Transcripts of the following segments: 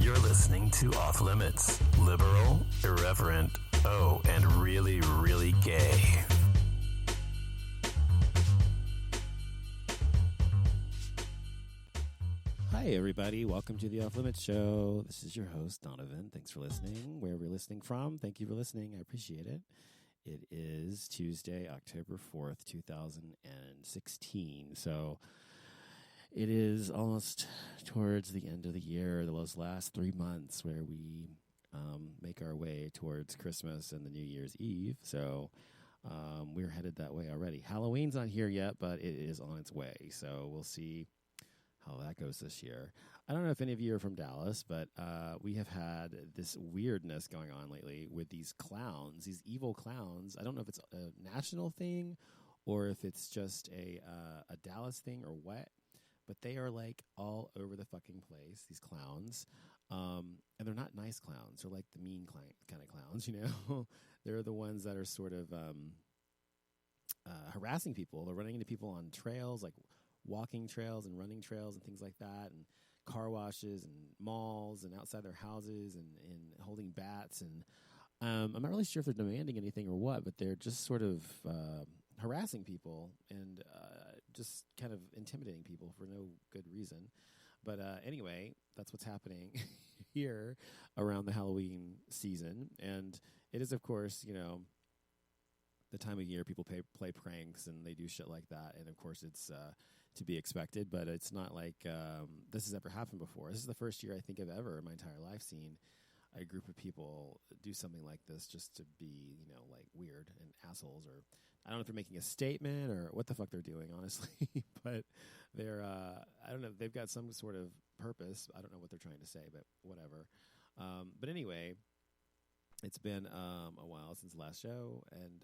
You're listening to Off Limits. Liberal, irreverent, and really, really gay. Hi, everybody. Welcome to the Off Limits Show. This is your host, Donovan. Thanks for listening. Wherever you're listening from, thank you for listening. I appreciate it. It is Tuesday, October 4th, 2016. So it is almost towards the end of the year, those last 3 months where we make our way towards Christmas and the New Year's Eve. So we're headed that way already. Halloween's not here yet, but it is on its way. So we'll see how that goes this year. I don't know if any of you are from Dallas, but we have had this weirdness going on lately with these clowns, these evil clowns. I don't know if it's a national thing or if it's just a Dallas thing or what, but they are like all over the fucking place, these clowns. And they're not nice clowns. They're like the mean kind of clowns, you know? They're the ones that are sort of harassing people. They're running into people on trails, like walking trails and running trails and things like that, and car washes and malls and outside their houses and holding bats. And I'm not really sure if they're demanding anything or what, but they're just sort of harassing people and just kind of intimidating people for no good reason. But anyway, that's what's happening here around the Halloween season. And it is, of course, you know, the time of year people play pranks and they do shit like that. And, of course, it's to be expected. But it's not like this has ever happened before. This is the first year I think I've ever in my entire life seen a group of people do something like this just to be, you know, like weird and assholes. Or I don't know if they're making a statement or what the fuck they're doing, honestly. But they're, I don't know, they've got some sort of purpose. I don't know what they're trying to say, but whatever. But anyway, it's been a while since the last show, and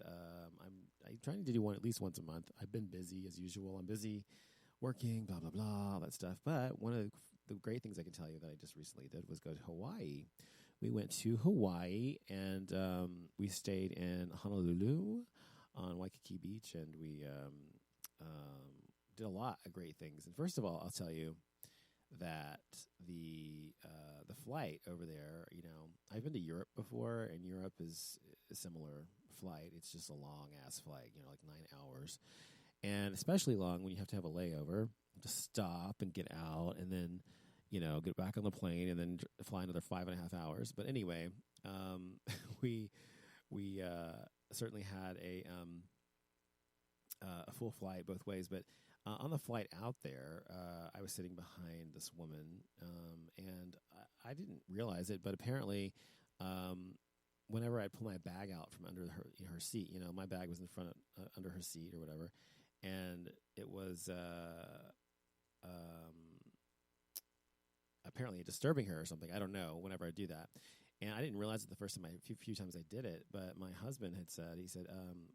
I'm trying to do one at least once a month. I've been busy as usual. I'm busy working, blah, blah, blah, all that stuff. But one of the great things I can tell you that I just recently did was go to Hawaii. We went to Hawaii, and we stayed in Honolulu on Waikiki Beach, and we did a lot of great things. And first of all, I'll tell you that the flight over there, you know, I've been to Europe before, and Europe is a similar flight. It's just a long-ass flight, you know, like 9 hours. And especially long when you have to have a layover, to stop and get out, and then, you know, get back on the plane, and then fly another 5.5 hours. But anyway, we certainly had a full flight both ways. But on the flight out there, I was sitting behind this woman, and I didn't realize it, but apparently, whenever I'd pull my bag out from under her seat, you know, my bag was in front under her seat or whatever, and it was apparently disturbing her or something. I don't know. Whenever I do that, and I didn't realize it the first time. Few times I did it, but my husband had said, he said,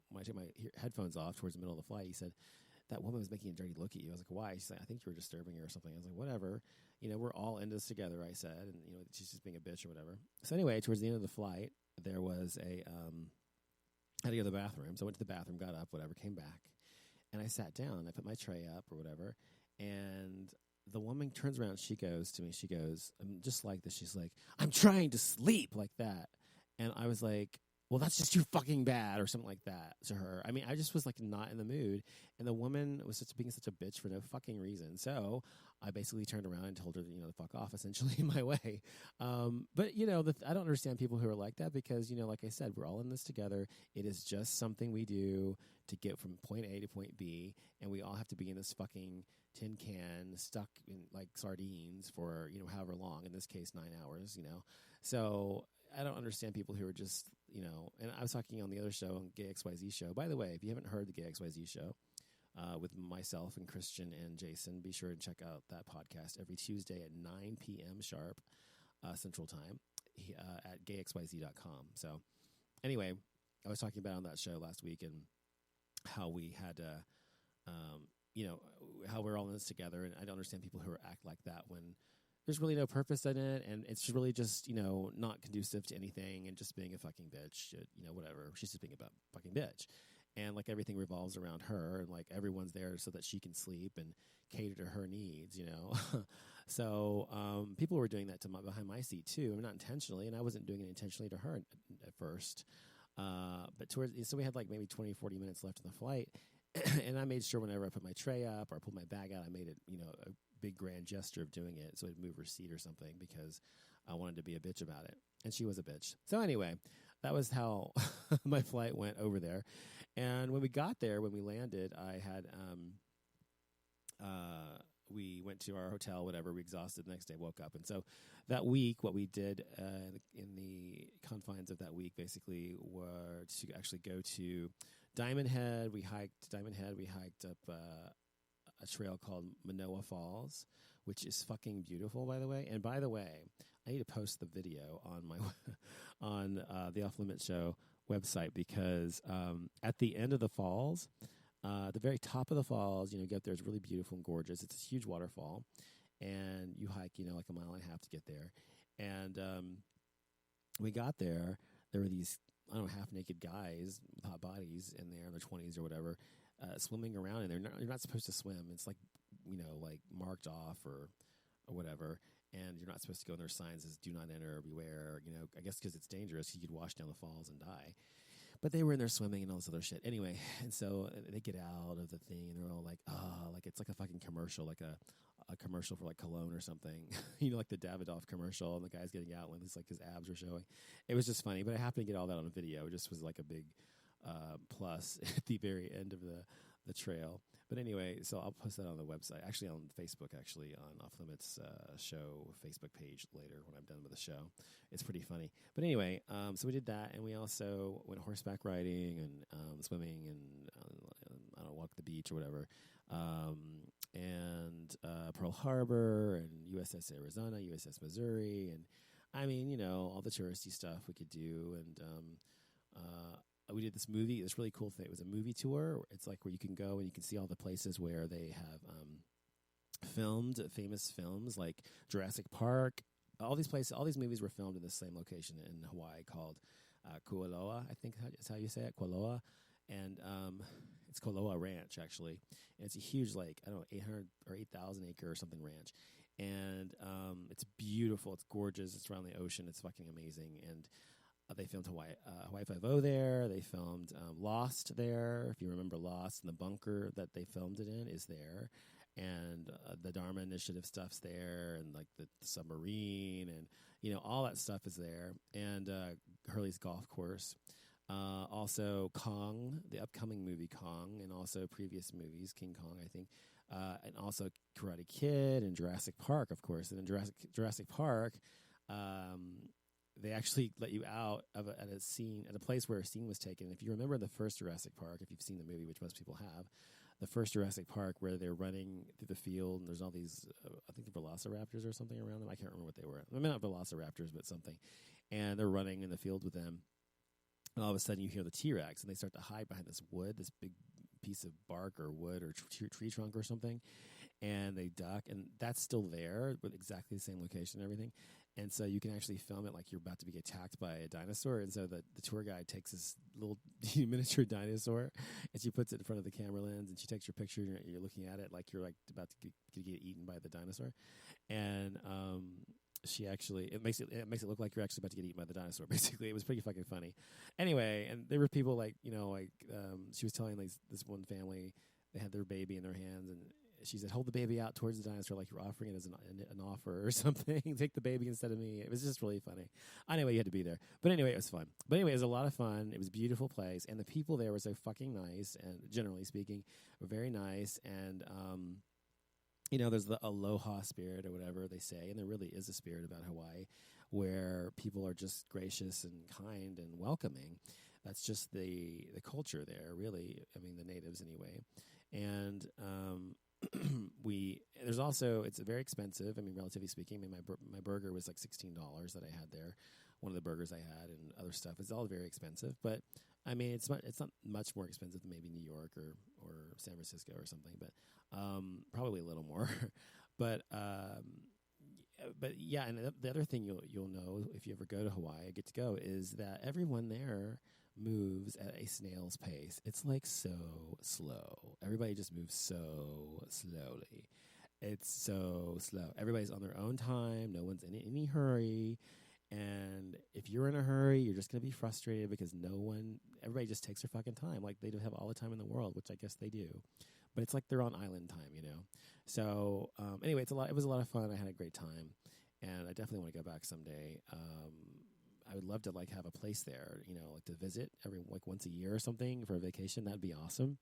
when I took my headphones off towards the middle of the flight, he said, that woman was making a dirty look at you. I was like, why? She's like, I think you were disturbing her or something. I was like, whatever. You know, we're all in this together, I said. And, you know, she's just being a bitch or whatever. So anyway, towards the end of the flight, there was I had to go to the bathroom. So I went to the bathroom, got up, whatever, came back. And I sat down. I put my tray up or whatever. And the woman turns around. She goes to me. She goes, just like this. She's like, I'm trying to sleep, like that. And I was like, well, that's just too fucking bad, or something like that to her. I mean, I just was like not in the mood, and the woman was being such a bitch for no fucking reason. So I basically turned around and told her, you know, to fuck off, essentially, in my way. But you know, I don't understand people who are like that because, you know, like I said, we're all in this together. It is just something we do to get from point A to point B, and we all have to be in this fucking tin can stuck in like sardines for, you know, however long. In this case, 9 hours. You know, so. I don't understand people who are just, you know, and I was talking on the other show, on Gay XYZ show. By the way, if you haven't heard the Gay XYZ show with myself and Christian and Jason, be sure to check out that podcast every Tuesday at 9 p.m. sharp Central Time at gayxyz.com. So anyway, I was talking about on that show last week and how we had, you know, how we're all in this together. And I don't understand people who act like that when there's really no purpose in it, and it's really just, you know, not conducive to anything and just being a fucking bitch, you know, whatever. She's just being a fucking bitch. And, like, everything revolves around her, and, like, everyone's there so that she can sleep and cater to her needs, you know. So people were doing that behind my seat too. Not intentionally, and I wasn't doing it intentionally to her at first. But so we had like maybe 20, 40 minutes left of the flight. And I made sure whenever I put my tray up or I pulled my bag out, I made it, a big grand gesture of doing it so I'd move her seat or something because I wanted to be a bitch about it. And she was a bitch. So anyway, that was how my flight went over there. And when we got there, when we landed, I had we went to our hotel, whatever. We exhausted the next day, woke up. And so that week, what we did in the confines of that week basically were to actually go to Diamond Head. We hiked Diamond Head. We hiked up a trail called Manoa Falls, which is fucking beautiful, by the way. And by the way, I need to post the video on my on the Off Limits Show website because at the end of the falls, the very top of the falls, get there. It's really beautiful and gorgeous. It's a huge waterfall, and you hike, like a mile and a half to get there. And we got there. There were these, I don't know, half-naked guys with hot bodies in there in their 20s or whatever, swimming around. And you're not supposed to swim. It's like, like marked off or whatever. And you're not supposed to go in their signs as "Do not enter" or "Beware." I guess because it's dangerous. You could wash down the falls and die. But they were in there swimming and all this other shit. Anyway, and so they get out of the thing and they're all like, like it's like a fucking commercial, like a commercial for like cologne or something. Like the Davidoff commercial, and the guy's getting out and it's like his abs are showing. It was just funny, but I happened to get all that on a video. It just was like a big plus at the very end of the trail. But anyway, so I'll post that on the website, actually on Facebook, on Off Limits Show Facebook page later when I'm done with the show. It's pretty funny. But anyway, so we did that, and we also went horseback riding and swimming and, I don't know, walked the beach or whatever. And Pearl Harbor and USS Arizona, USS Missouri, and I mean, all the touristy stuff we could do. And we did this really cool thing. It was a movie tour. It's like where you can go and you can see all the places where they have filmed famous films like Jurassic Park. All these movies were filmed in the same location in Hawaii called Kualoa, I think is how you say it, Kualoa. And it's Kualoa Ranch, actually. And it's a huge, 800 or 8,000 acre or something ranch. And it's beautiful. It's gorgeous. It's around the ocean. It's fucking amazing. And they filmed Hawaii Five-0 there. They filmed Lost there. If you remember Lost, and the bunker that they filmed it in is there. And the Dharma Initiative stuff's there, and like the submarine, and all that stuff is there. And Hurley's golf course. Also Kong, the upcoming movie Kong, and also previous movies, King Kong, I think. And also Karate Kid and Jurassic Park, of course. And in Jurassic Park, they actually let you out at a place where a scene was taken. If you remember the first Jurassic Park, if you've seen the movie, which most people have, the first Jurassic Park where they're running through the field and there's all these, I think the velociraptors or something around them. I can't remember what they were. I mean, not velociraptors, but something. And they're running in the field with them. And all of a sudden you hear the T-Rex and they start to hide behind this wood, this big piece of bark or wood or tree trunk or something. And they duck, and that's still there with exactly the same location and everything. And so you can actually film it like you're about to be attacked by a dinosaur. And so the tour guide takes this little miniature dinosaur, and she puts it in front of the camera lens, and she takes your picture, and you're looking at it like you're like about to get eaten by the dinosaur. And she actually it makes it look like you're actually about to get eaten by the dinosaur. Basically, it was pretty fucking funny. Anyway, and there were people like she was telling this one family, they had their baby in their hands, and she said, "Hold the baby out towards the dinosaur like you're offering it as an offer or something. Take the baby instead of me." It was just really funny. Anyway, you had to be there. But anyway, it was fun. But anyway, it was a lot of fun. It was a beautiful place, and the people there were so fucking nice, and generally speaking, were very nice. And there's the aloha spirit or whatever they say, and there really is a spirit about Hawaii where people are just gracious and kind and welcoming. That's just the culture there, really. I mean, the natives anyway. And there's also, it's very expensive. I mean, relatively speaking, I mean, my burger was like $16 that I had there. One of the burgers I had and other stuff. It's all very expensive, but I mean, it's not much more expensive than maybe New York or San Francisco or something, but probably a little more. But yeah, and the other thing you'll know if you ever go to Hawaii, get to go, is that everyone there moves at a snail's pace. It's like so slow. Everybody just moves so slowly. It's so slow. Everybody's on their own time. No one's in any hurry. And if you're in a hurry, you're just going to be frustrated because everybody just takes their fucking time. Like, they do have all the time in the world, which I guess they do. But it's like they're on island time, you know? So, anyway, it was a lot of fun. I had a great time. And I definitely want to go back someday. I would love to, like, have a place there, you know, like to visit once a year or something for a vacation. That'd be awesome.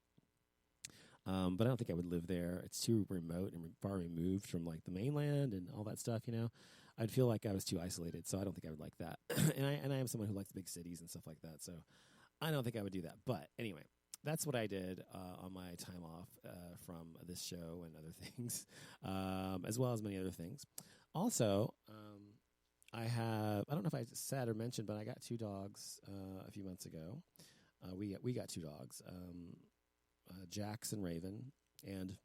But I don't think I would live there. It's too remote and far removed from, like, the mainland and all that stuff, you know? I'd feel like I was too isolated, so I don't think I would like that. and I am someone who likes big cities and stuff like that, so I don't think I would do that. But anyway, that's what I did on my time off from this show and other things, as well as many other things. Also, I don't know if I said or mentioned, but I got 2 dogs a few months ago. We got 2 dogs, Jax and Raven, and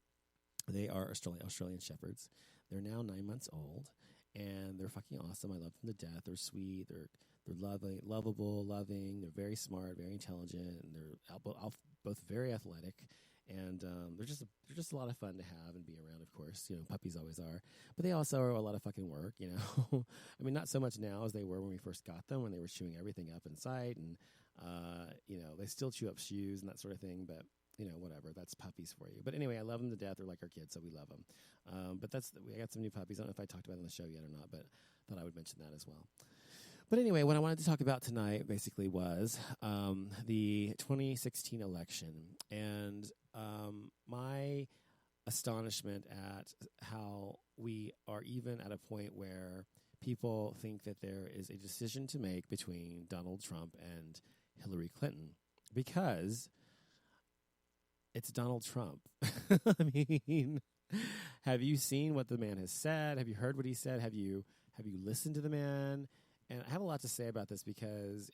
they are Australian Shepherds. They're now 9 months old. And they're fucking awesome. I love them to death. They're sweet. They're lovable, loving. They're very smart, very intelligent, and they're both very athletic. And they're just a lot of fun to have and be around. Of course, you know, puppies always are. But they also are a lot of fucking work. You know, I mean, not so much now as they were when we first got them, when they were chewing everything up in sight, and you know, they still chew up shoes and that sort of thing. But you know, whatever. That's puppies for you. But anyway, I love them to death. They're like our kids, so we love them. But I got some new puppies. I don't know if I talked about it on the show yet or not, but thought I would mention that as well. But anyway, what I wanted to talk about tonight basically was the 2016 election and my astonishment at how we are even at a point where people think that there is a decision to make between Donald Trump and Hillary Clinton because it's Donald Trump. I mean, have you seen what the man has said? Have you heard what he said? Have you listened to the man? And I have a lot to say about this because,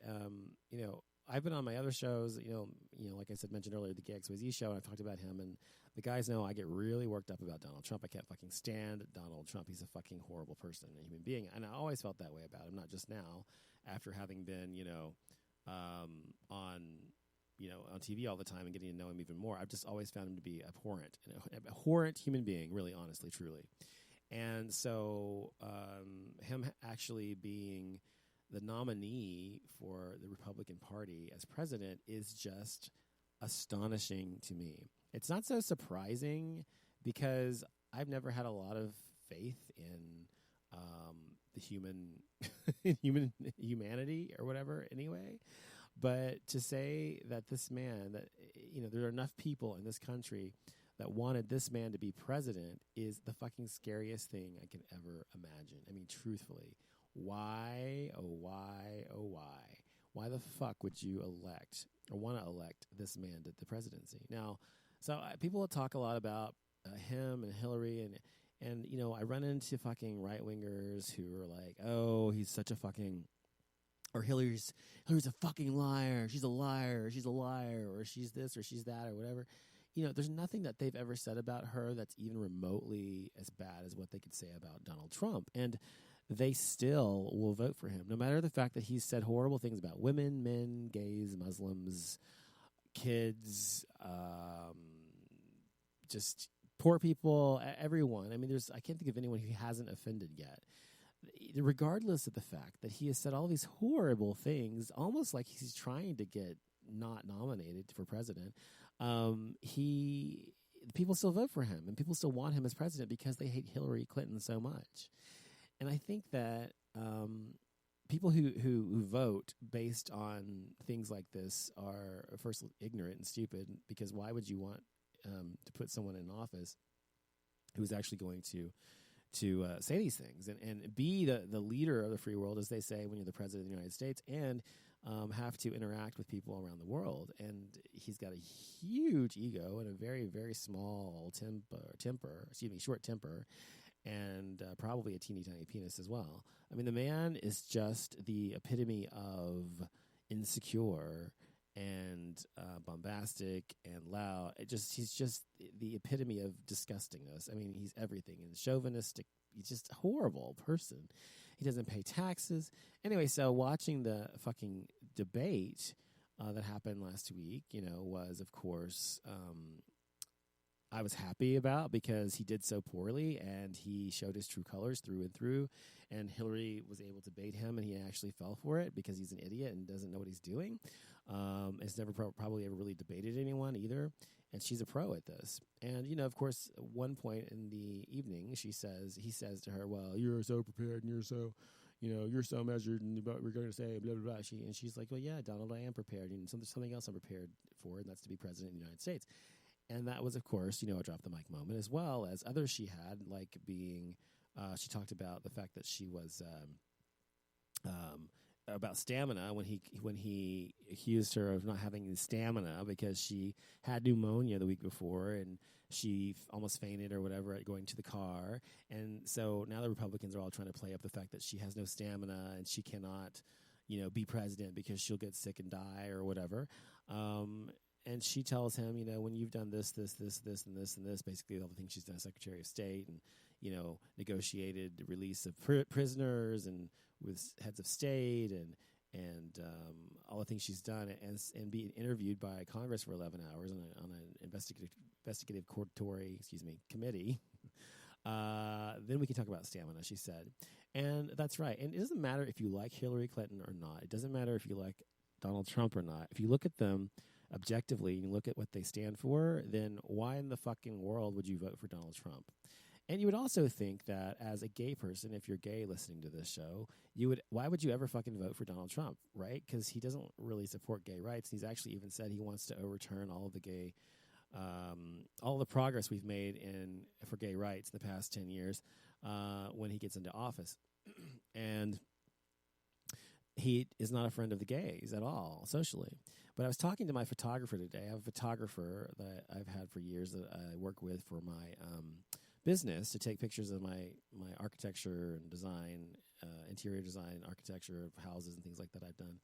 you know, I've been on my other shows, you know, like I said, mentioned earlier, the Gay XYZ show, and I've talked about him, and the guys know I get really worked up about Donald Trump. I can't fucking stand Donald Trump. He's a fucking horrible person, a human being, and I always felt that way about him, not just now, after having been, you know, on TV all the time and getting to know him even more. I've just always found him to be abhorrent, an abhorrent human being, really, honestly, truly. And so him actually being the nominee for the Republican Party as president is just astonishing to me. It's not so surprising because I've never had a lot of faith in the humanity or whatever anyway. But to say that this man, that, you know, there are enough people in this country that wanted this man to be president is the fucking scariest thing I can ever imagine. I mean, truthfully, why, oh why, oh why? Why the fuck would you elect or want to elect this man to the presidency? Now, so people will talk a lot about him and Hillary, and you know, I run into fucking right-wingers who are like, oh, he's such a fucking... Or Hillary's a fucking liar. She's a liar. She's a liar. Or she's this or she's that or whatever. You know, there's nothing that they've ever said about her that's even remotely as bad as what they could say about Donald Trump. And they still will vote for him, no matter the fact that he's said horrible things about women, men, gays, Muslims, kids, just poor people, everyone. I mean, I can't think of anyone who hasn't offended yet. Regardless of the fact that he has said all these horrible things, almost like he's trying to get not nominated for president, people still vote for him, and people still want him as president because they hate Hillary Clinton so much. And I think that people who vote based on things like this are first ignorant and stupid, because why would you want to put someone in office who's actually going to say these things and be the leader of the free world, as they say, when you're the president of the United States, and have to interact with people around the world. And he's got a huge ego and a very, very small short temper, and probably a teeny tiny penis as well. I mean, the man is just the epitome of insecure and bombastic and loud. He's just the epitome of disgustingness. I mean, he's everything. And chauvinistic. He's just a horrible person. He doesn't pay taxes. Anyway, so watching the fucking debate that happened last week, you know, was, of course, I was happy about because he did so poorly and he showed his true colors through and through. And Hillary was able to bait him, and he actually fell for it because he's an idiot and doesn't know what he's doing. Has never probably ever really debated anyone either. And she's a pro at this. And, you know, of course, at one point in the evening, he says to her, well, you're so prepared and you're so, you know, you're so measured and what we're going to say, blah, blah, blah. She's like, well, yeah, Donald, I am prepared. And something else I'm prepared for, and that's to be president of the United States. And that was, of course, you know, a drop the mic moment, as well as others she had, like being, she talked about the fact that she was, about stamina when he accused her of not having the stamina because she had pneumonia the week before and she almost fainted or whatever at going to the car. And so now the Republicans are all trying to play up the fact that she has no stamina and she cannot, you know, be president because she'll get sick and die or whatever. And she tells him, you know, when you've done this, and this, basically all the things she's done as Secretary of State and, you know, negotiated the release of prisoners and with heads of state and all the things she's done and being interviewed by Congress for 11 hours on an investigative committee. Then we can talk about stamina, she said. And that's right. And it doesn't matter if you like Hillary Clinton or not. It doesn't matter if you like Donald Trump or not. If you look at them objectively and you look at what they stand for, then why in the fucking world would you vote for Donald Trump? And you would also think that as a gay person, if you're gay listening to this show, why would you ever fucking vote for Donald Trump, right? Because he doesn't really support gay rights. He's actually even said he wants to overturn all of the gay, all the progress we've made for gay rights in the past 10 years when he gets into office. And he is not a friend of the gays at all, socially. But I was talking to my photographer today. I have a photographer that I've had for years that I work with for my business to take pictures of my architecture and design, interior design, architecture of houses and things like that I've done,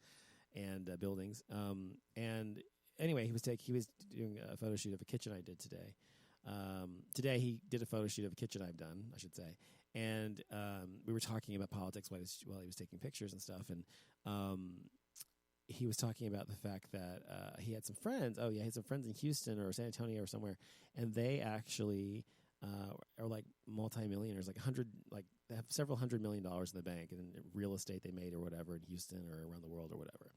and buildings. And anyway, he was doing a photo shoot of a kitchen I did today. Today he did a photo shoot of a kitchen I've done, I should say. And we were talking about politics while he was taking pictures and stuff. And he was talking about the fact that he had some friends. Oh, yeah, he had some friends in Houston or San Antonio or somewhere. And they actually are like multimillionaires, they have several $100 million in the bank in real estate they made or whatever in Houston or around the world or whatever.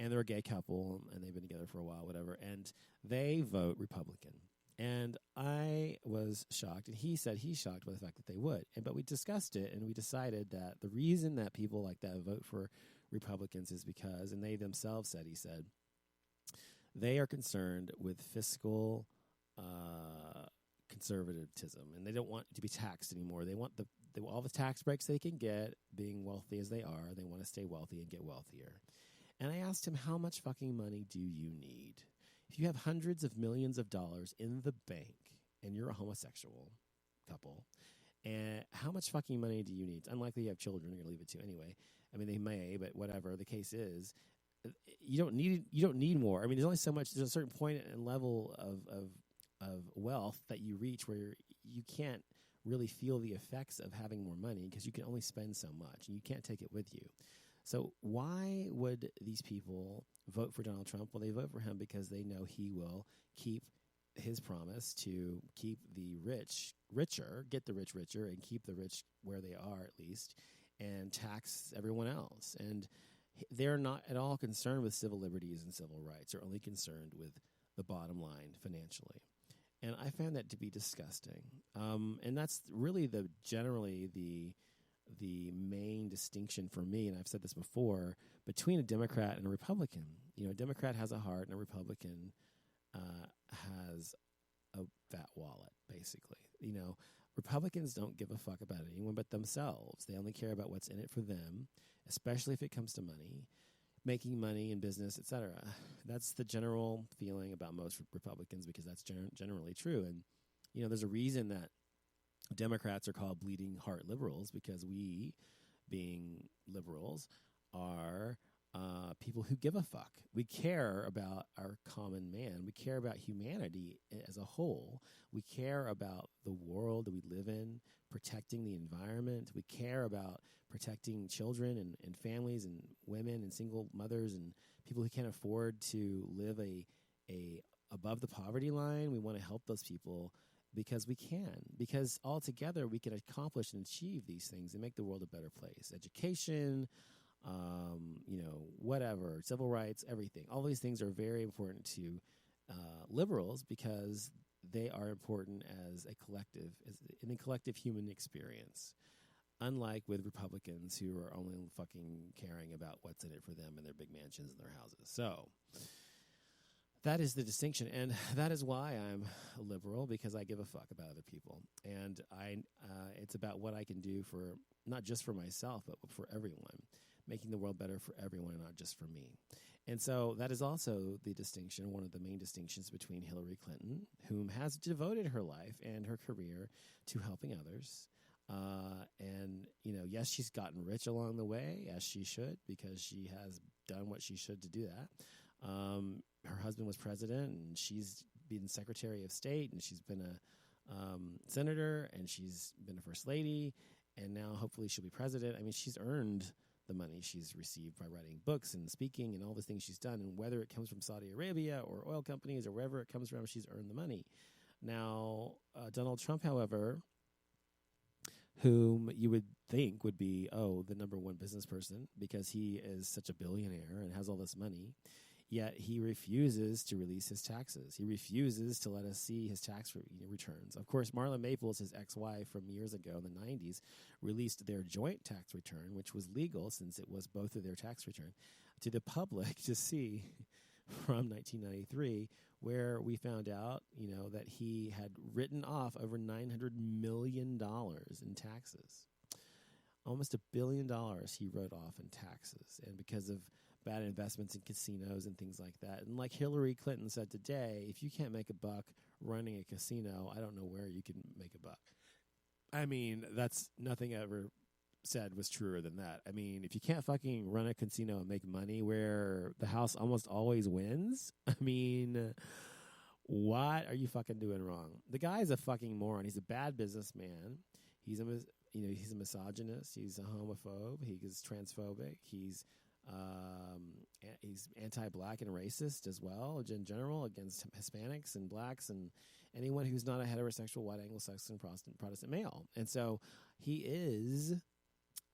And they're a gay couple and they've been together for a while, whatever. And they vote Republican. And I was shocked, and he said he's shocked by the fact that they would. But we discussed it, and we decided that the reason that people like that vote for Republicans is because, and they themselves said, he said, they are concerned with fiscal conservatism, and they don't want to be taxed anymore. They want all the tax breaks they can get, being wealthy as they are. They want to stay wealthy and get wealthier. And I asked him, how much fucking money do you need? If you have hundreds of millions of dollars in the bank and you're a homosexual couple, and how much fucking money do you need? It's unlikely you have children. You're going to leave it to anyway. I mean, they may, but whatever the case is, you don't need more. I mean, there's only so much. There's a certain point and level of wealth that you reach where you can't really feel the effects of having more money because you can only spend so much and you can't take it with you. So why would these people vote for Donald Trump? Well, they vote for him because they know he will keep his promise to keep the rich richer, get the rich richer, and keep the rich where they are at least, and tax everyone else. And they're not at all concerned with civil liberties and civil rights. They're only concerned with the bottom line financially. And I found that to be disgusting. And that's really generally the main distinction for me, and I've said this before, between a Democrat and a Republican. You know, a Democrat has a heart and a Republican has a fat wallet, basically. You know, Republicans don't give a fuck about anyone but themselves. They only care about what's in it for them, especially if it comes to money, making money in business, etc. That's the general feeling about most Republicans because that's generally true. And, you know, there's a reason that Democrats are called bleeding heart liberals because we, being liberals, are people who give a fuck. We care about our common man. We care about humanity as a whole. We care about the world that we live in, protecting the environment. We care about protecting children and families and women and single mothers and people who can't afford to live a above the poverty line. We want to help those people because we can. Because all together we can accomplish and achieve these things and make the world a better place. Education, whatever, civil rights, everything. All these things are very important to liberals because they are important as a collective, in a collective human experience. Unlike with Republicans who are only fucking caring about what's in it for them and their big mansions and their houses. So that is the distinction, and that is why I'm a liberal, because I give a fuck about other people, and it's about what I can do for not just for myself, but for everyone, making the world better for everyone, and not just for me. And so that is also the distinction, one of the main distinctions between Hillary Clinton, whom has devoted her life and her career to helping others. And, yes, she's gotten rich along the way, as she should, because she has done what she should to do that. Her husband was president, and she's been Secretary of State, and she's been a senator, and she's been a first lady, and now hopefully she'll be president. I mean, she's earned the money she's received by writing books and speaking and all the things she's done. And whether it comes from Saudi Arabia or oil companies or wherever it comes from, she's earned the money. Now, Donald Trump, however, whom you would think would be, the number one business person because he is such a billionaire and has all this money, yet he refuses to release his taxes. He refuses to let us see his tax returns. Of course, Marla Maples, his ex-wife from years ago in the 90s, released their joint tax return, which was legal since it was both of their tax return, to the public to see from 1993, where we found out, that he had written off over $900 million in taxes. Almost $1 billion he wrote off in taxes. And because of bad investments in casinos and things like that. And like Hillary Clinton said today, if you can't make a buck running a casino, I don't know where you can make a buck. I mean, that's nothing ever said was truer than that. I mean, if you can't fucking run a casino and make money where the house almost always wins, I mean, what are you fucking doing wrong? The guy's a fucking moron. He's a bad businessman. He's a misogynist. He's a homophobe. He's transphobic. He's anti-black and racist as well, in general, against Hispanics and blacks and anyone who's not a heterosexual white Anglo-Saxon Protestant male. And so he is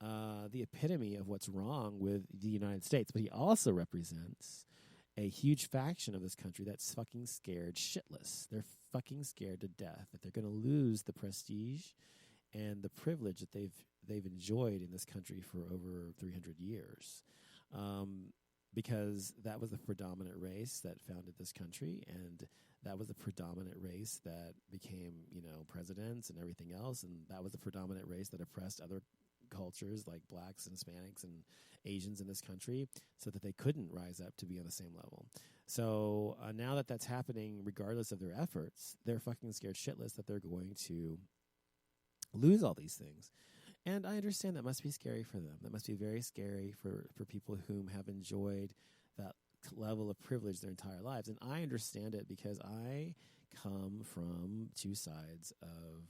the epitome of what's wrong with the United States. But he also represents a huge faction of this country that's fucking scared shitless. They're fucking scared to death that they're going to lose the prestige and the privilege that they've enjoyed in this country for over 300 years. Because that was the predominant race that founded this country, and that was the predominant race that became, presidents and everything else, and that was the predominant race that oppressed other cultures like blacks and Hispanics and Asians in this country so that they couldn't rise up to be on the same level. So now that that's happening, regardless of their efforts, they're fucking scared shitless that they're going to lose all these things. And I understand that must be scary for them. That must be very scary for people whom have enjoyed that level of privilege their entire lives. And I understand it because I come from two sides of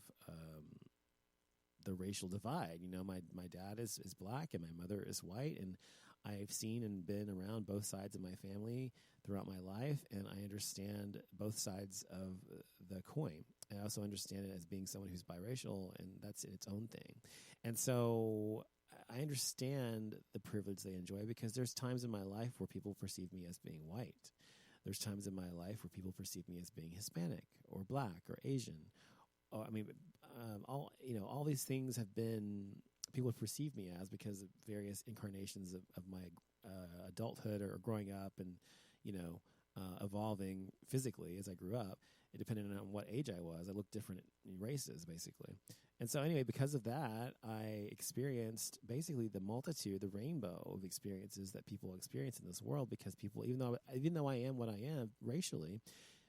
the racial divide. My dad is black and my mother is white, and I've seen and been around both sides of my family throughout my life, and I understand both sides of the coin. I also understand it as being someone who's biracial, and that's its own thing. And so I understand the privilege they enjoy because there's times in my life where people perceive me as being white. There's times in my life where people perceive me as being Hispanic or black or Asian. All these things have been people have perceived me as because of various incarnations of my adulthood or growing up and evolving physically as I grew up. It depended on what age I was. I looked different in races, basically. And so anyway, because of that, I experienced basically the multitude, the rainbow of experiences that people experience in this world because people, even though I am what I am racially,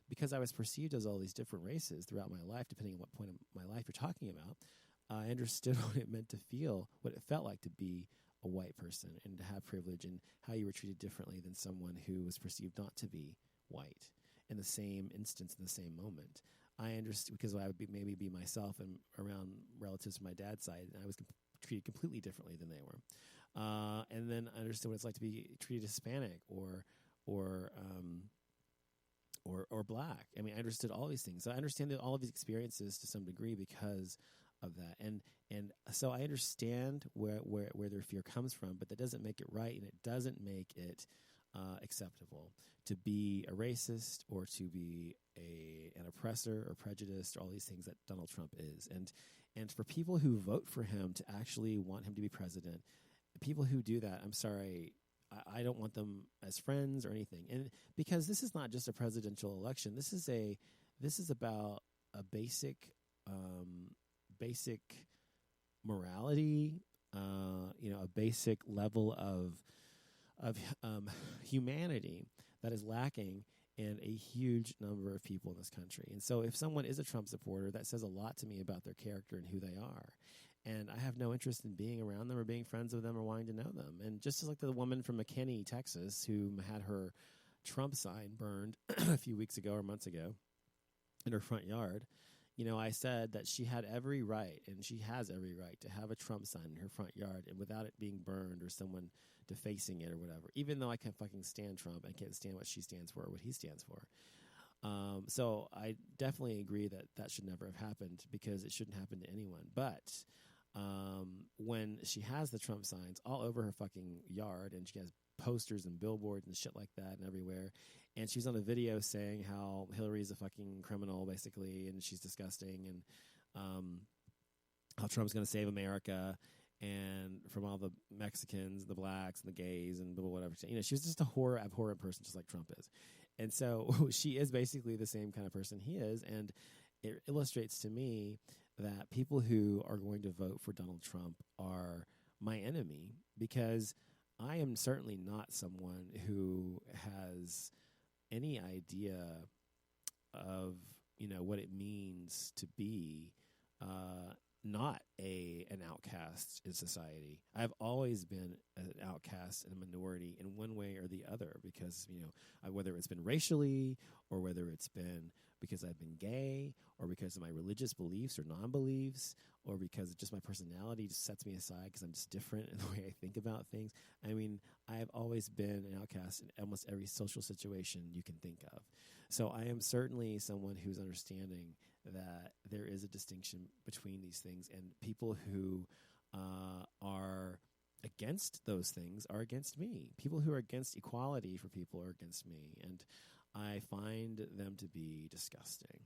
because I was perceived as all these different races throughout my life, depending on what point of my life you're talking about, I understood what it meant to feel, what it felt like to be a white person and to have privilege and how you were treated differently than someone who was perceived not to be white in the same instance, in the same moment. I understood because I would maybe be myself and around relatives from my dad's side, and I was treated completely differently than they were. And then I understood what it's like to be treated Hispanic or or black. I mean, I understood all these things. So I understand all of these experiences to some degree because of that. And so I understand where their fear comes from, but that doesn't make it right, and it doesn't make it acceptable to be a racist or to be an oppressor or prejudiced or all these things that Donald Trump is. And for people who vote for him to actually want him to be president, people who do that, I'm sorry, I don't want them as friends or anything. And because this is not just a presidential election, this is about a basic morality, a basic level of humanity that is lacking in a huge number of people in this country. And so if someone is a Trump supporter, that says a lot to me about their character and who they are. And I have no interest in being around them or being friends with them or wanting to know them. And just as like the woman from McKinney, Texas, who had her Trump sign burned a few weeks ago or months ago in her front yard, I said that she had every right, and she has every right, to have a Trump sign in her front yard and without it being burned or someone defacing it or whatever, even though I can't fucking stand Trump. I can't stand what she stands for or what he stands for. So I definitely agree that should never have happened because it shouldn't happen to anyone. But when she has the Trump signs all over her fucking yard and she has posters and billboards and shit like that and everywhere, and she's on a video saying how Hillary's a fucking criminal basically and she's disgusting, and how Trump's going to save America and from all the Mexicans, the blacks, and the gays, and whatever. She's just a abhorrent person, just like Trump is. And so she is basically the same kind of person he is, and it illustrates to me that people who are going to vote for Donald Trump are my enemy, because I am certainly not someone who has any idea of, what it means to be not an outcast in society. I've always been an outcast and a minority in one way or the other because, whether it's been racially or whether it's been because I've been gay or because of my religious beliefs or non-beliefs or because just my personality just sets me aside because I'm just different in the way I think about things. I mean, I've always been an outcast in almost every social situation you can think of. So I am certainly someone who's understanding that there is a distinction between these things, and people who are against those things are against me. People who are against equality for people are against me, and I find them to be disgusting.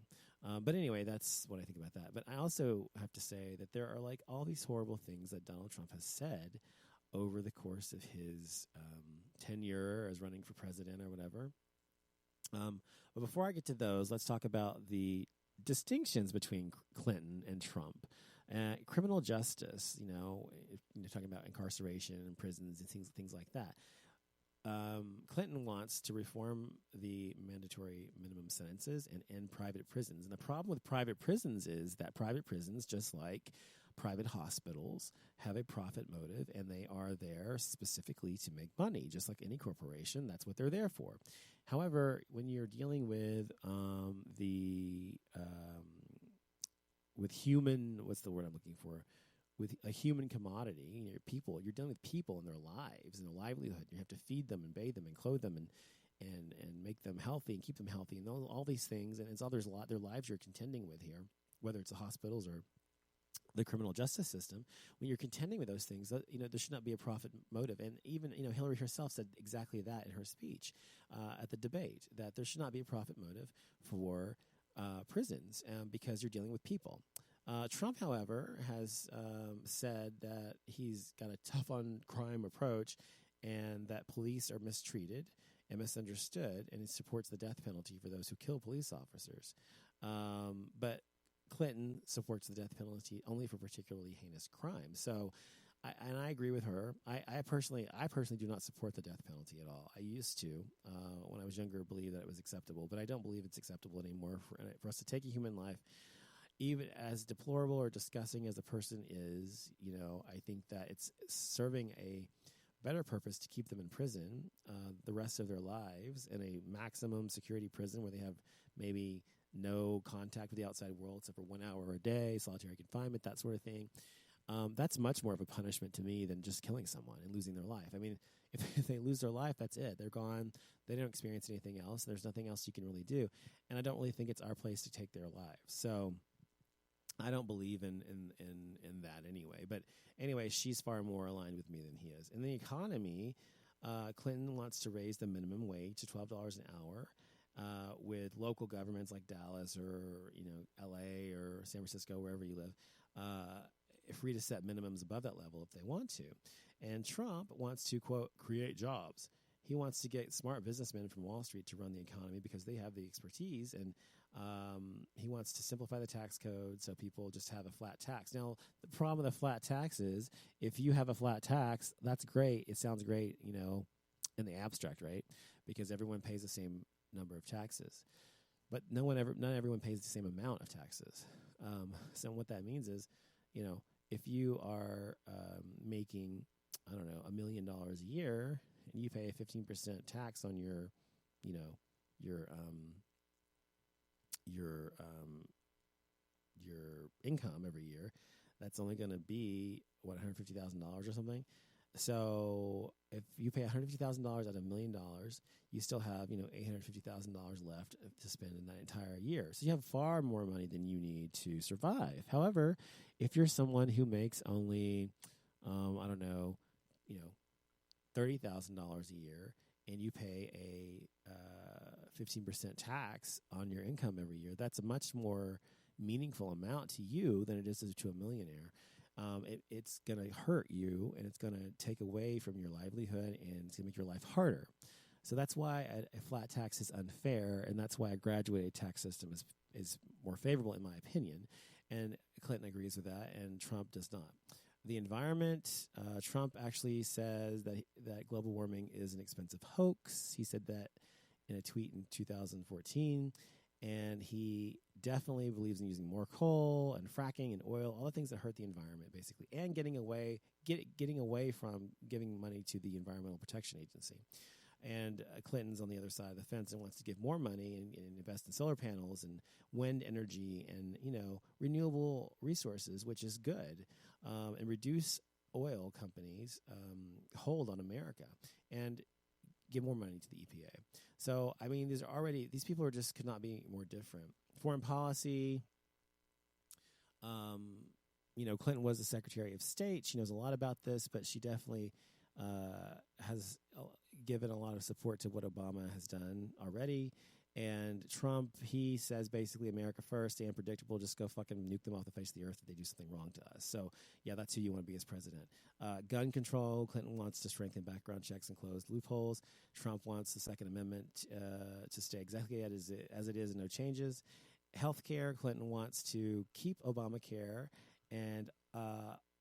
But anyway, that's what I think about that. But I also have to say that there are like all these horrible things that Donald Trump has said over the course of his tenure as running for president or whatever. But before I get to those, let's talk about the distinctions between Clinton and Trump. Criminal justice, talking about incarceration and prisons and things like that. Clinton wants to reform the mandatory minimum sentences and end private prisons. And the problem with private prisons is that private prisons, just like private hospitals, have a profit motive, and they are there specifically to make money, just like any corporation. That's what they're there for. However, when you're dealing with with human, what's the word I'm looking for? With a human commodity, you're dealing with people and their lives and their livelihood. You have to feed them and bathe them and clothe them and make them healthy and keep them healthy and all these things. And it's all their lives you're contending with here, whether it's the hospitals or the criminal justice system. When you're contending with those things, there should not be a profit motive. And even Hillary herself said exactly that in her speech at the debate, that there should not be a profit motive for prisons because you're dealing with people. Trump, however, has said that he's got a tough-on-crime approach and that police are mistreated and misunderstood, and he supports the death penalty for those who kill police officers. But Clinton supports the death penalty only for particularly heinous crimes. So, I agree with her. I personally do not support the death penalty at all. I used to, when I was younger, believe that it was acceptable, but I don't believe it's acceptable anymore for us to take a human life. Even as deplorable or disgusting as a person is, I think that it's serving a better purpose to keep them in prison the rest of their lives in a maximum security prison where they have maybe no contact with the outside world except for 1 hour a day, solitary confinement, that sort of thing. That's much more of a punishment to me than just killing someone and losing their life. I mean, if they lose their life, that's it. They're gone. They don't experience anything else. There's nothing else you can really do. And I don't really think it's our place to take their lives. So I don't believe in that anyway. But anyway, she's far more aligned with me than he is. In the economy, Clinton wants to raise the minimum wage to $12 an hour. With local governments like Dallas or L.A. or San Francisco, wherever you live, free to set minimums above that level if they want to. And Trump wants to, quote, create jobs. He wants to get smart businessmen from Wall Street to run the economy because they have the expertise, and he wants to simplify the tax code so people just have a flat tax. Now, the problem with a flat tax is if you have a flat tax, that's great. It sounds great, in the abstract, right? Because everyone pays the same number of taxes. But not everyone pays the same amount of taxes. So what that means is, if you are making, I don't know, $1 million a year, and you pay a 15% tax on your income every year, that's only going to be $150,000 or something. So if you pay $150,000 out of $1 million, you still have $850,000 left to spend in that entire year. So you have far more money than you need to survive. However, if you're someone who makes only $30,000 a year, and you pay a 15% tax on your income every year, that's a much more meaningful amount to you than it is to a millionaire. It's going to hurt you, and it's going to take away from your livelihood, and it's going to make your life harder. So that's why a flat tax is unfair, and that's why a graduated tax system is more favorable, in my opinion. And Clinton agrees with that, and Trump does not. The environment, Trump actually says that global warming is an expensive hoax. He said that in a tweet in 2014. And he definitely believes in using more coal and fracking and oil, all the things that hurt the environment, basically, and getting away from giving money to the Environmental Protection Agency. And Clinton's on the other side of the fence and wants to give more money and invest in solar panels and wind energy and renewable resources, which is good, and reduce oil companies' hold on America and give more money to the EPA. So, I mean, these people could not be more different. Foreign policy, Clinton was the Secretary of State. She knows a lot about this, but she definitely has given a lot of support to what Obama has done already. And Trump, he says basically America first, stay unpredictable, just go fucking nuke them off the face of the earth if they do something wrong to us. So, yeah, that's who you want to be as president. Gun control, Clinton wants to strengthen background checks and close loopholes. Trump wants the Second Amendment to stay exactly as it is and no changes. Healthcare, Clinton wants to keep Obamacare and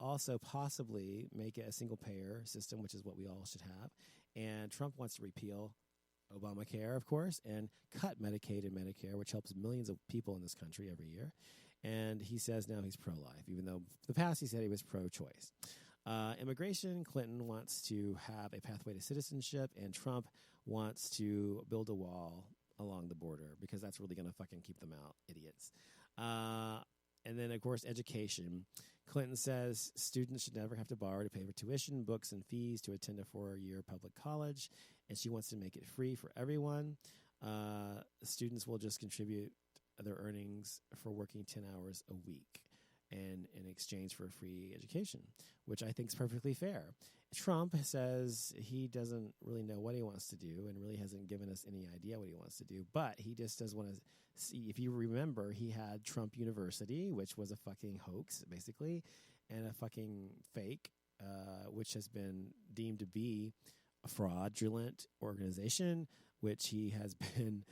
also possibly make it a single-payer system, which is what we all should have. And Trump wants to repeal Obamacare, of course, and cut Medicaid and Medicare, which helps millions of people in this country every year. And he says now he's pro-life, even though in the past he said he was pro-choice. Immigration, Clinton wants to have a pathway to citizenship, and Trump wants to build a wall along the border because that's really going to fucking keep them out, idiots. And then, of course, education. Clinton says students should never have to borrow to pay for tuition, books, and fees to attend a 4-year public college, and she wants to make it free for everyone. Students will just contribute their earnings for working 10 hours a week and in exchange for a free education, which I think is perfectly fair. Trump says he doesn't really know what he wants to do and really hasn't given us any idea what he wants to do, but he just does want to see. If you remember, he had Trump University, which was a fucking hoax, basically, and a fucking fake, which has been deemed to be a fraudulent organization, which he has been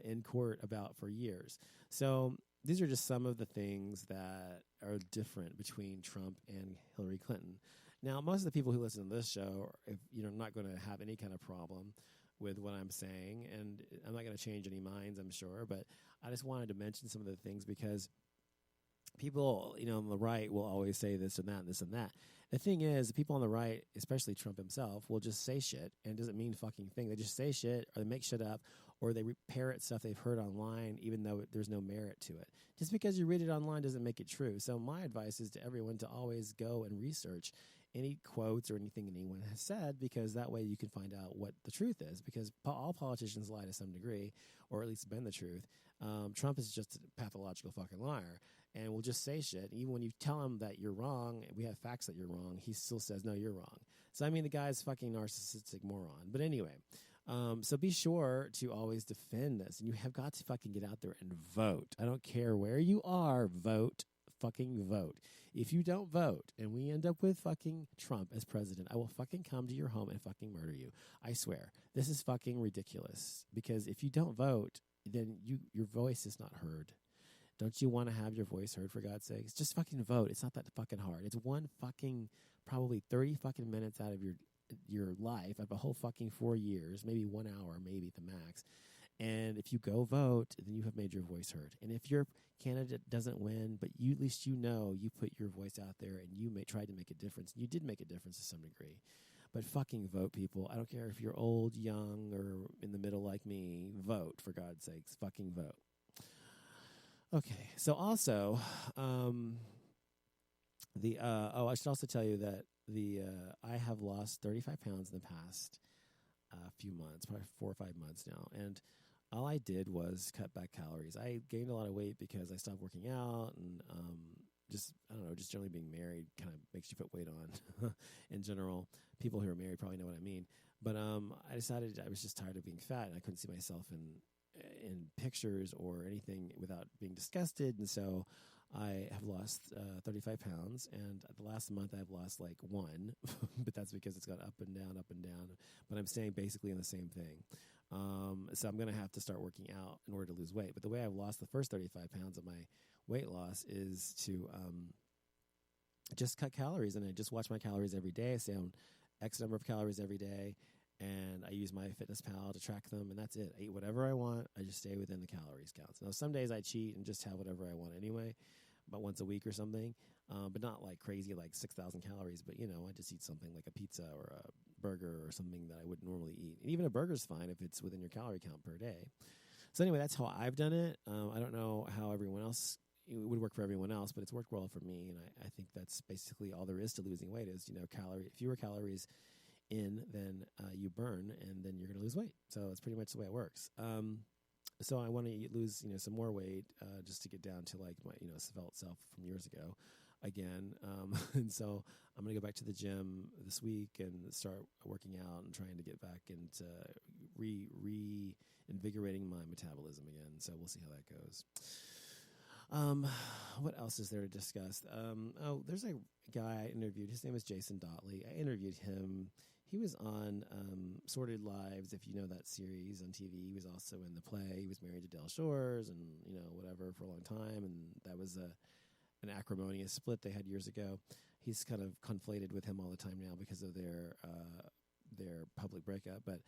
in court about for years. So these are just some of the things that are different between Trump and Hillary Clinton. Now, most of the people who listen to this show are not going to have any kind of problem with what I'm saying, and I'm not going to change any minds, I'm sure, but I just wanted to mention some of the things because people, on the right will always say this and that and this and that. The thing is, the people on the right, especially Trump himself, will just say shit, and it doesn't mean fucking thing. They just say shit, or they make shit up, or they parrot stuff they've heard online, even though there's no merit to it. Just because you read it online doesn't make it true. So my advice is to everyone to always go and research. any quotes or anything anyone has said, because that way you can find out what the truth is, because all politicians lie to some degree, or at least bend the truth. Trump is just a pathological fucking liar and will just say shit. Even when you tell him that you're wrong, we have facts that you're wrong, he still says, no, you're wrong. So, I mean, the guy's fucking narcissistic moron. But anyway, so be sure to always defend this. And you have got to fucking get out there and vote. I don't care where you are, vote. Fucking vote. If you don't vote and we end up with fucking Trump as president, I will fucking come to your home and fucking murder you. I swear. This is fucking ridiculous. Because if you don't vote, then your voice is not heard. Don't you want to have your voice heard, for God's sakes? Just fucking vote. It's not that fucking hard. It's one fucking, probably 30 fucking minutes out of your life, of a whole fucking 4 years, maybe 1 hour, maybe at the max. And if you go vote, then you have made your voice heard. And if your candidate doesn't win, but you, at least you know you put your voice out there and you tried to make a difference. You did make a difference to some degree. But fucking vote, people. I don't care if you're old, young, or in the middle like me. Vote, for God's sakes. Fucking vote. Okay. So also, I should also tell you that I have lost 35 pounds in the past few months, probably 4 or 5 months now. And all I did was cut back calories. I gained a lot of weight because I stopped working out, and just generally being married kind of makes you put weight on in general. People who are married probably know what I mean. But I decided I was just tired of being fat, and I couldn't see myself in pictures or anything without being disgusted. And so I have lost 35 pounds, and the last month I've lost like 1, but that's because it's gone up and down, but I'm staying basically in the same thing. So I'm going to have to start working out in order to lose weight. But the way I've lost the first 35 pounds of my weight loss is to just cut calories, and I just watch my calories every day. I stay on X number of calories every day, and I use my MyFitnessPal to track them, and that's it. I eat whatever I want. I just stay within the calories counts. Now, some days I cheat and just have whatever I want anyway, about once a week or something, but not like crazy, like 6,000 calories. But, I just eat something like a pizza or a burger or something that I wouldn't normally eat. And even a burger's fine if it's within your calorie count per day. So anyway, that's how I've done it. I don't know how everyone else, it would work for everyone else, but it's worked well for me. And I think that's basically all there is to losing weight is, fewer calories in than you burn, and then you're going to lose weight. So that's pretty much the way it works. So I want to lose, some more weight just to get down to like my, svelte self from years ago again. And so I'm going to go back to the gym this week and start working out and trying to get back into reinvigorating my metabolism again. So we'll see how that goes. What else is there to discuss? There's a guy I interviewed. His name is Jason Dotley. I interviewed him. He was on Sordid Lives, if you know that series on TV. He was also in the play. He was married to Del Shores and, whatever for a long time. And that was an acrimonious split they had years ago. He's kind of conflated with him all the time now because of their public breakup. But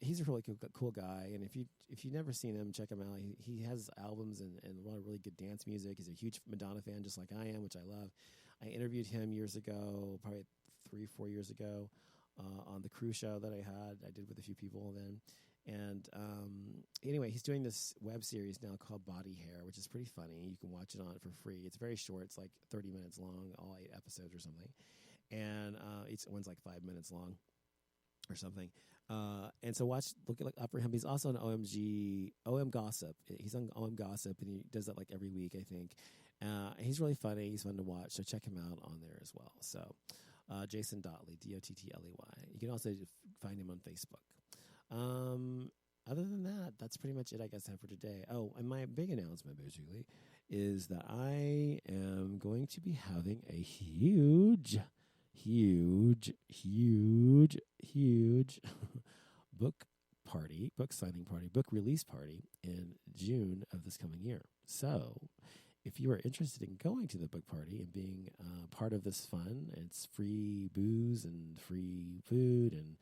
he's a really cool guy. And if you've never seen him, check him out. He has albums and a lot of really good dance music. He's a huge Madonna fan, just like I am, which I love. I interviewed him years ago, probably 3-4 years ago. On the cruise show that I did with a few people then. And anyway, he's doing this web series now called Body Hair, which is pretty funny. You can watch it on it for free. It's very short. It's like 30 minutes long, all 8 episodes or something. And each one's like 5 minutes long or something. And so look up for him. He's also on OM Gossip. He's on OM Gossip, and he does that like every week, I think. He's really funny. He's fun to watch. So check him out on there as well. So Jason Dotley, Dottley. You can also find him on Facebook. Other than that, that's pretty much it, I guess, I have for today. Oh, and my big announcement, basically, is that I am going to be having a huge book signing party, book release party in June of this coming year. So if you are interested in going to the book party and being part of this fun, it's free booze and free food and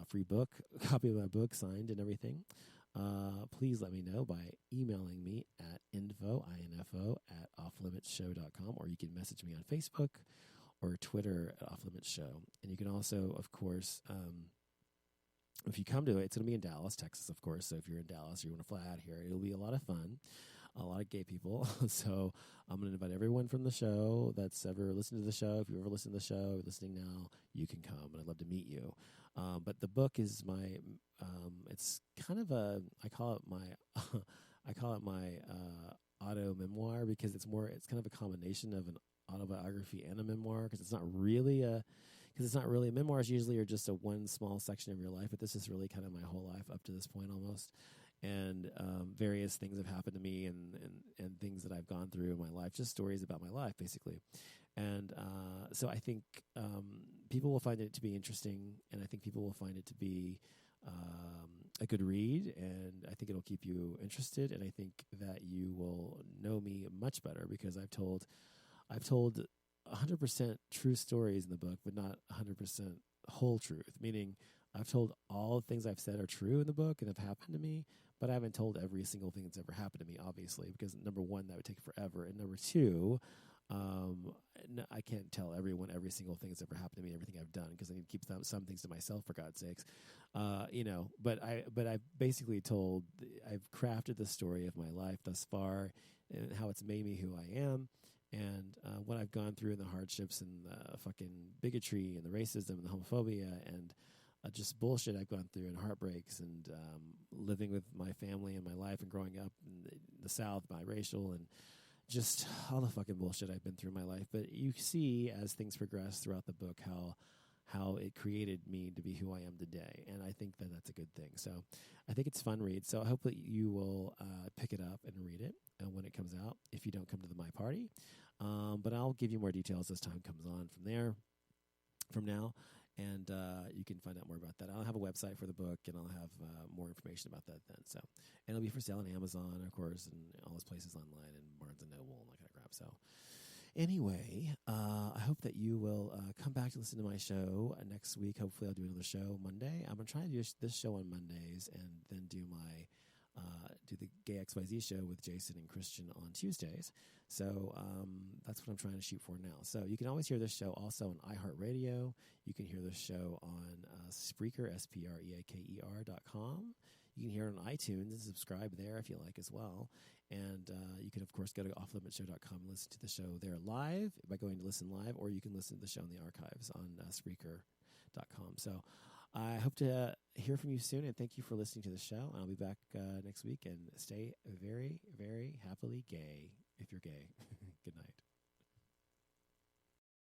free book, copy of my book signed and everything. Please let me know by emailing me at info at offlimitshow.com, or you can message me on Facebook or Twitter at offlimitshow. And you can also, of course, if you come to it, it's going to be in Dallas, Texas, of course. So if you're in Dallas or you want to fly out here, it'll be a lot of fun. a lot of gay people. So I'm going to invite everyone from the show that's ever listened to the show. If you ever listened to the show, listening now, you can come, and I'd love to meet you. But the book is my, it's kind of I call it my auto memoir, because it's kind of a combination of an autobiography and a memoir, because it's not really memoirs usually are just a one small section of your life, but this is really kind of my whole life up to this point almost. And various things have happened to me, and things that I've gone through in my life, just stories about my life, basically. And so I think people will find it to be interesting, and I think people will find it to be a good read, and I think it'll keep you interested, and I think that you will know me much better, because I've told 100% true stories in the book, but not 100% whole truth, meaning I've told all the things I've said are true in the book and have happened to me, but I haven't told every single thing that's ever happened to me, obviously, because number one, that would take forever, and number two, I can't tell everyone every single thing that's ever happened to me, everything I've done, because I need to keep some things to myself, for God's sakes. But I've basically I've crafted the story of my life thus far, and how it's made me who I am, and what I've gone through, and the hardships, and the fucking bigotry, and the racism, and the homophobia, and just bullshit I've gone through, and heartbreaks, and living with my family and my life, and growing up in the South, biracial, and just all the fucking bullshit I've been through in my life. But you see, as things progress throughout the book, how it created me to be who I am today, and I think that that's a good thing. So I think it's a fun read. So I hope that you will pick it up and read it when it comes out, if you don't come to my party. But I'll give you more details as time comes on from now. And you can find out more about that. I'll have a website for the book, and I'll have more information about that then. So, and it'll be for sale on Amazon, of course, and all those places online, and Barnes and Noble, and that kind of crap. So, anyway, I hope that you will come back to listen to my show next week. Hopefully, I'll do another show Monday. I'm gonna try to do this show on Mondays, and then do the Gay XYZ show with Jason and Christian on Tuesdays. So that's what I'm trying to shoot for now. So you can always hear this show also on iHeartRadio. You can hear this show on Spreaker, SPREAKER.com. You can hear it on iTunes and subscribe there if you like as well. And you can, of course, go to offlimitshow.com and listen to the show there live by going to listen live, or you can listen to the show in the archives on Spreaker.com. So I hope to hear from you soon, and thank you for listening to the show. I'll be back next week, and stay very, very happily gay if you're gay. Good night.